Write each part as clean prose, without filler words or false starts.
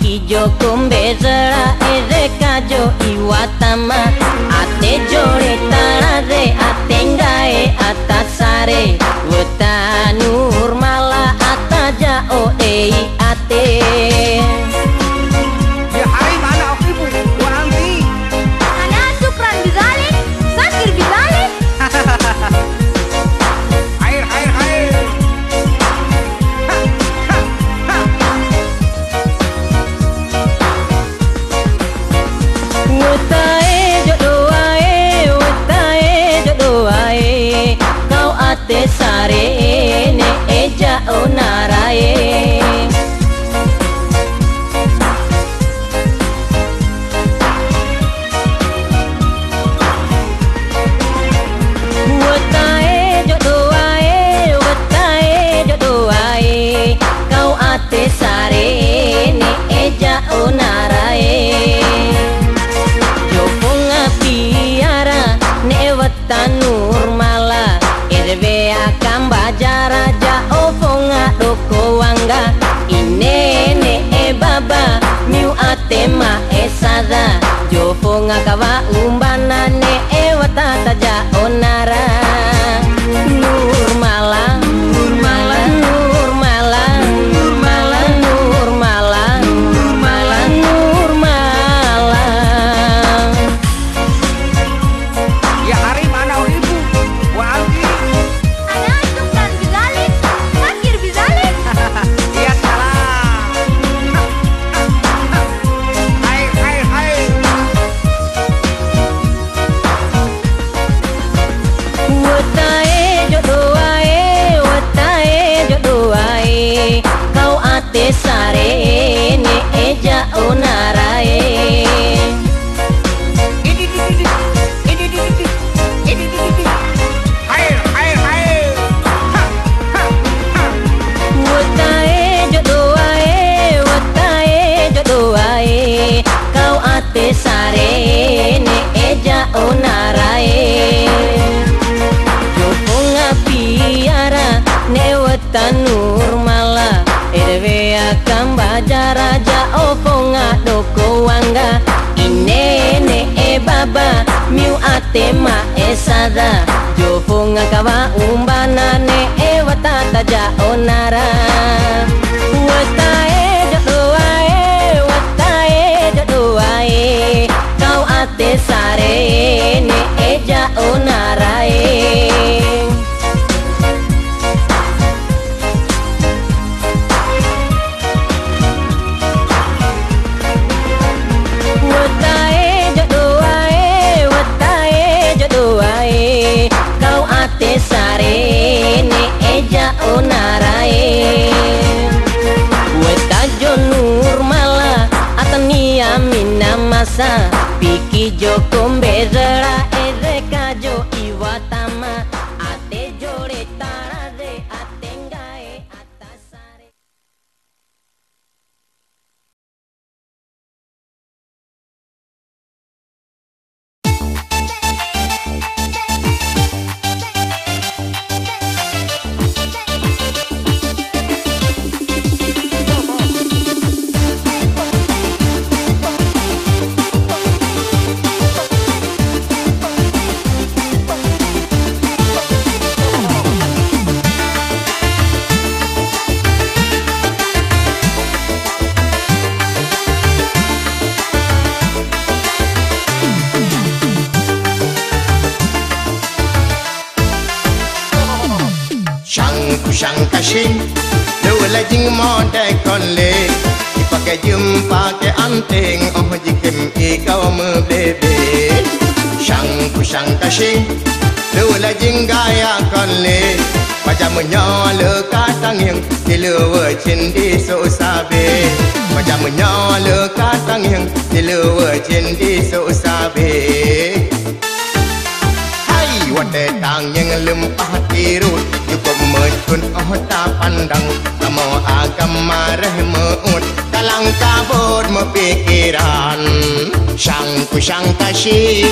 Pikijo kumbezera erekajo iwatama ate jore tarade atengae atasare wetanur mala ataja oei ate. Ya hari mana ibu wa anti? Ana syukran bizalik, sakir bizalik. Air air air. Wetae jodoh wae, kau ate sare ne eja onarae. Wetae jodoh wae, kau ate sare ne eja onarae. Tanur mala irbe akam bajara ja ofonga doko wanga inene e baba miu atema esada jofonga kawa umbana ne e watata ja onara nur mala nur mala nur mala nur mala nur mala nur mala nur mala. Ya hari mana ibu wa anti? Ana syukran bizalik, sakir bizalik. Ya salam. Air air air. Wetae jodoh wae, kau ate sare ne eja onarae. Air air air. Wetae jodoh wae, kau ate sare ne eja onarae. Joponga piara ne wetanur mala irwe akam bajara ja oponga doko wanga inene e baba miu atema esada joponga kawa umbana ne e watata ja onara. Wetae jodoh wae, kau ate sare ne eja onarae. Wetae jodoh wae, kau ate sare ne eja onarae. Wetajo nur mala atania mina masa pikijo kumbezera erekajo iwatama ate jore tarade atengae atasare. Kashin Dua jing mode konle Ipakai jumpa ke anting Oh jikim ikau membebe Shang kashin Dua jing gaya konle Macam menyala katang yang Diluwa cindi so sabe Macam menyala katang yang Diluwa cindi so sabe Wate tang yang lempah tirut Cukup mecun oh tak pandang Kamu agam marah meut Kalang kabut mepikiran Shang kasih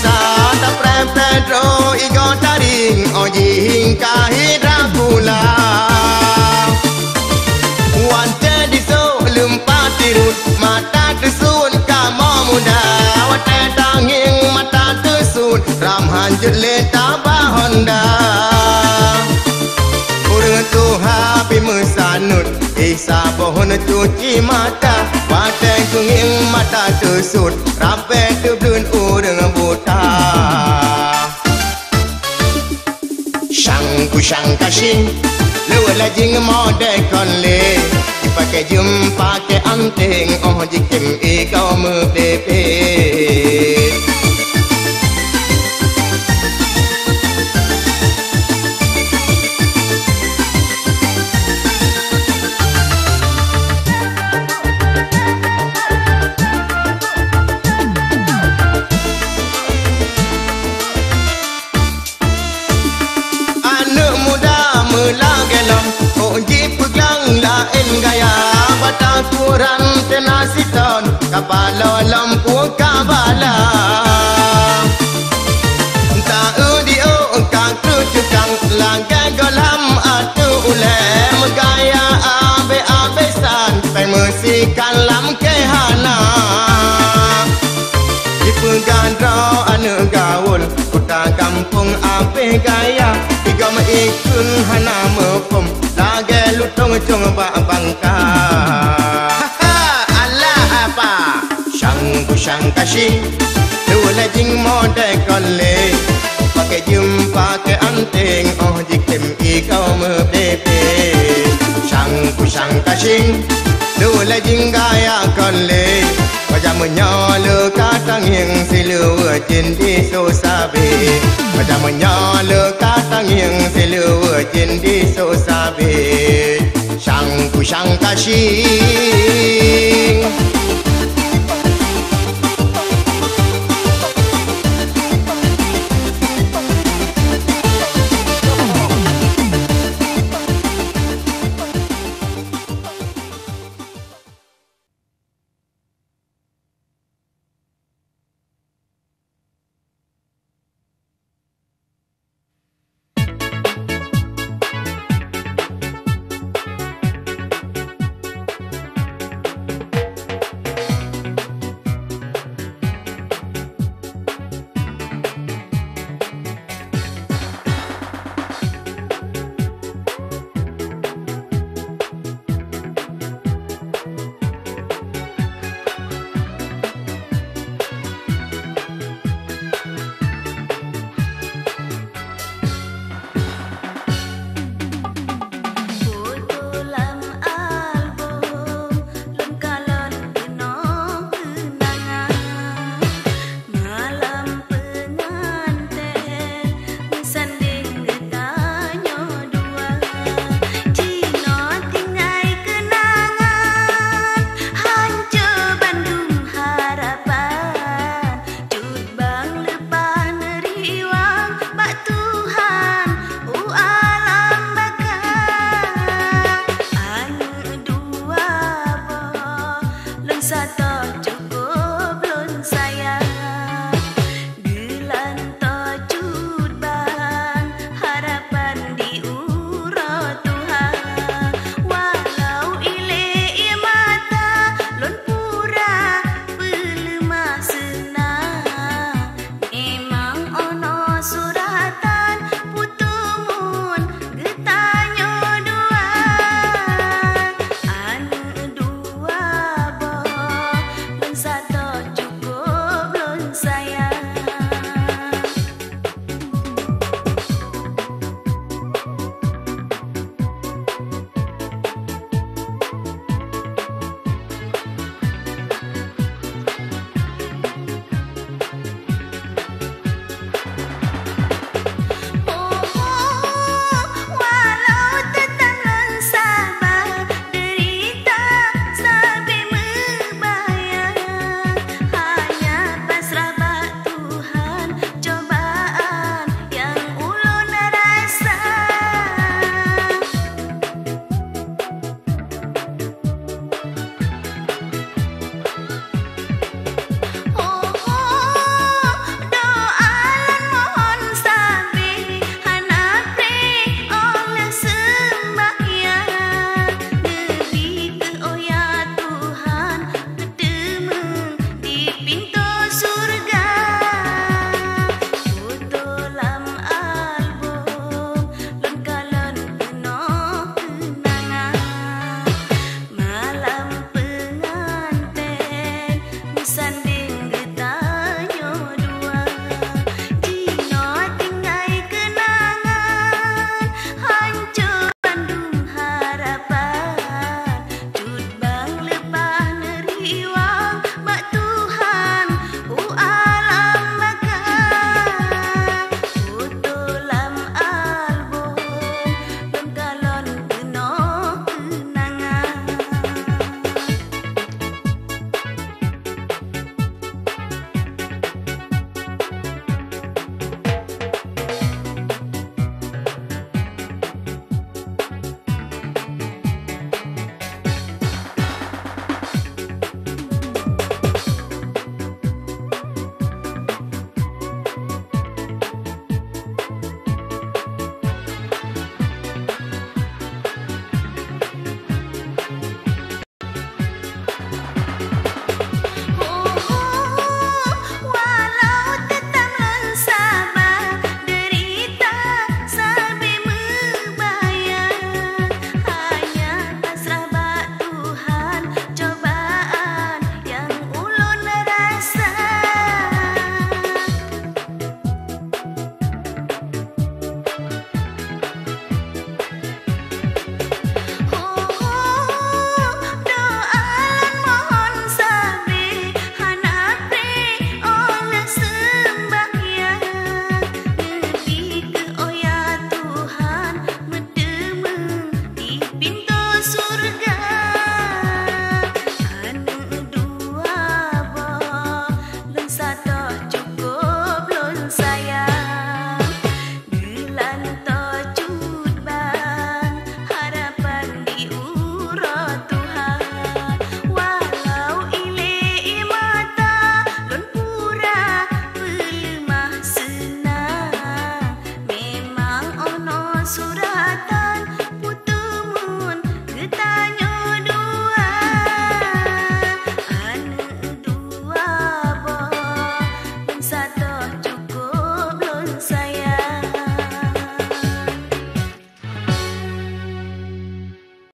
masa tak pre-pedro igo taring ojing kahidra pula wante diso lumpat tirut mata tersun kamo muda wate tanging mata tersun ram hanjut leta bahonda urang tuha pi mesanut isa pohon cuci mata wate kunging mata tersun rampe tebun urang buta Shang kusang kasing Luwa lajing mode konle Dipakai jumpa ke anting Oh jikim ikau mepepet Kurang tenasiton kapalo lampu kabala tak udio kang tucukang langkai golam atu ule megaya abe-abesan pai musikan lam kehana dipegandro anu gaul kota kampung abe gaya tiga meikun hana mepom lage lutong cung bangka Kusang kasing Dua jing mode kole Pakai jumpa ke anting Oh jikim ikau mepepe Kusang kasing Dua jing gaya kole Wajah menyala katang yang siluwa jendi sosabe Wajah menyala katang yang siluwa jendi sosabe Kusang kasing